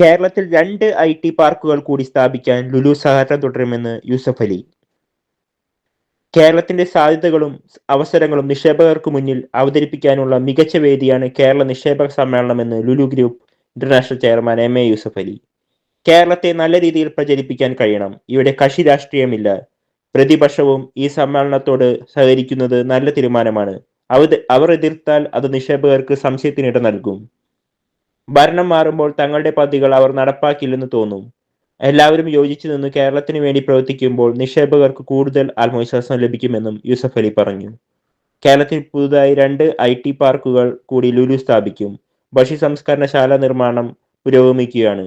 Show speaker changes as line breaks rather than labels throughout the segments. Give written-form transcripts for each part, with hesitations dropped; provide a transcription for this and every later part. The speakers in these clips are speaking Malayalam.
കേരളത്തിൽ 2 ഐ.ടി പാർക്കുകൾ കൂടി സ്ഥാപിക്കാൻ ലുലു സഹകരണം തുടരുമെന്ന് യൂസഫ് അലി. കേരളത്തിന്റെ സാധ്യതകളും അവസരങ്ങളും നിക്ഷേപകർക്ക് മുന്നിൽ അവതരിപ്പിക്കാനുള്ള മികച്ച വേദിയാണ് കേരള നിക്ഷേപക സമ്മേളനമെന്ന് Lulu group international chairman M A. Yusuf Ali. കേരളത്തെ നല്ല രീതിയിൽ പ്രചരിപ്പിക്കാൻ കഴിയണം. ഇവിടെ കക്ഷി രാഷ്ട്രീയമില്ല. പ്രതിപക്ഷവും ഈ സമ്മേളനത്തോട് സഹകരിക്കുന്നത് നല്ല തീരുമാനമാണ്. അവർ എതിർത്താൽ അത് നിക്ഷേപകർക്ക് സംശയത്തിനിട നൽകും. ഭരണം മാറുമ്പോൾ തങ്ങളുടെ പദ്ധതികൾ അവർ നടപ്പാക്കില്ലെന്ന് തോന്നും. എല്ലാവരും യോജിച്ചു നിന്ന് കേരളത്തിന് വേണ്ടി പ്രവർത്തിക്കുമ്പോൾ നിക്ഷേപകർക്ക് കൂടുതൽ ആത്മവിശ്വാസം ലഭിക്കുമെന്നും യൂസഫ് അലി പറഞ്ഞു. കേരളത്തിൽ പുതുതായി 2 ഐ.ടി പാർക്കുകൾ കൂടി ലുലു സ്ഥാപിക്കും. ഭക്ഷ്യ സംസ്കരണശാല നിർമ്മാണം പുരോഗമിക്കുകയാണ്.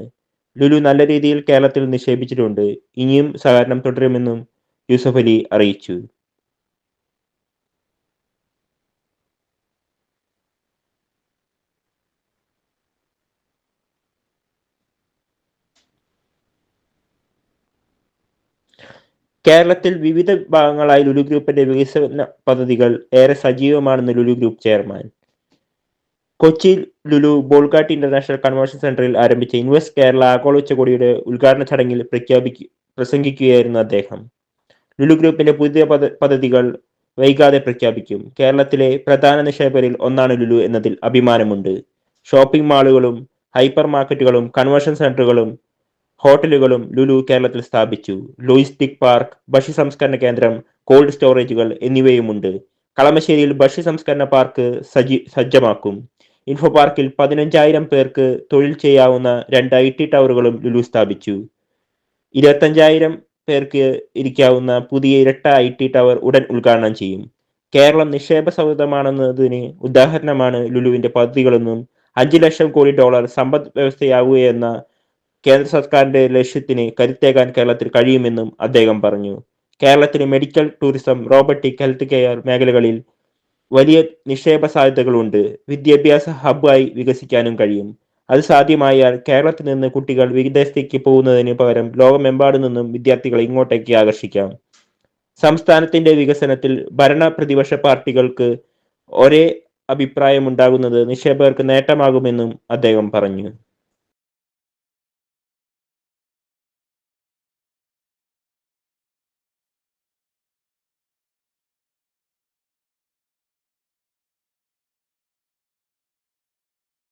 ലുലു നല്ല രീതിയിൽ കേരളത്തിൽ നിക്ഷേപിച്ചിട്ടുണ്ട്. ഇനിയും സഹകരണം തുടരുമെന്നും യൂസഫ് അലി അറിയിച്ചു. കേരളത്തിൽ വിവിധ ഭാഗങ്ങളായി ലുലു ഗ്രൂപ്പിന്റെ വികസന പദ്ധതികൾ ഏറെ സജീവമാണെന്ന് Lulu group chairman. Kochi Lulu Bolgatty international convention സെന്ററിൽ ആരംഭിച്ച ഇൻവെസ്റ്റ് കേരള ആഗോള ഉച്ചകോടിയുടെ ഉദ്ഘാടന ചടങ്ങിൽ പ്രസംഗിക്കുകയായിരുന്നു അദ്ദേഹം. ലുലു ഗ്രൂപ്പിന്റെ പുതിയ പദ്ധതികൾ വൈകാതെ പ്രഖ്യാപിക്കും. കേരളത്തിലെ പ്രധാന നിക്ഷേപകരിൽ ഒന്നാണ് ലുലു എന്നതിൽ അഭിമാനമുണ്ട്. ഷോപ്പിംഗ് മാളുകളും ഹൈപ്പർ മാർക്കറ്റുകളും കൺവെൻഷൻ സെന്ററുകളും ഹോട്ടലുകളും ലുലു കേരളത്തിൽ സ്ഥാപിച്ചു. ലോജിസ്റ്റിക് പാർക്ക്, ഭക്ഷ്യ സംസ്കരണ കേന്ദ്രം, കോൾഡ് സ്റ്റോറേജുകൾ എന്നിവയുമുണ്ട്. കളമശ്ശേരിയിൽ ഭക്ഷ്യ സംസ്കരണ പാർക്ക് സജ്ജമാക്കും. ഇൻഫോ പാർക്കിൽ 15,000 പേർക്ക് തൊഴിൽ ചെയ്യാവുന്ന 2 ഐ.ടി ടവറുകളും ലുലു സ്ഥാപിച്ചു. 25,000 പേർക്ക് ഇരിക്കാവുന്ന പുതിയ ഇരട്ട ഐ.ടി ടവർ ഉടൻ ഉദ്ഘാടനം ചെയ്യും. കേരളം നിക്ഷേപ സൗഹൃദമാണെന്നതിന് ഉദാഹരണമാണ് ലുലുവിന്റെ പദ്ധതികളെന്നും 5 ലക്ഷം കോടി ഡോളർ സമ്പദ് വ്യവസ്ഥയാവുകയെന്ന കേന്ദ്ര സർക്കാരിന്റെ ലക്ഷ്യത്തിന് കരുത്തേകാൻ കേരളത്തിൽ കഴിയുമെന്നും അദ്ദേഹം പറഞ്ഞു. കേരളത്തിന് medical tourism, robotic, health care മേഖലകളിൽ വലിയ നിക്ഷേപ സാധ്യതകളുണ്ട്. വിദ്യാഭ്യാസ ഹബ്ബായി വികസിക്കാനും കഴിയും. അത് സാധ്യമായാൽ കേരളത്തിൽ നിന്ന് കുട്ടികൾ വിദേശത്തേക്ക് പോകുന്നതിന് പകരം ലോകമെമ്പാടു നിന്നും വിദ്യാർത്ഥികളെ ഇങ്ങോട്ടേക്ക് ആകർഷിക്കാം. സംസ്ഥാനത്തിന്റെ വികസനത്തിൽ ഭരണ പ്രതിപക്ഷ പാർട്ടികൾക്ക് ഒരേ അഭിപ്രായമുണ്ടാകുന്നത് നിക്ഷേപകർക്ക് നേട്ടമാകുമെന്നും അദ്ദേഹം പറഞ്ഞു.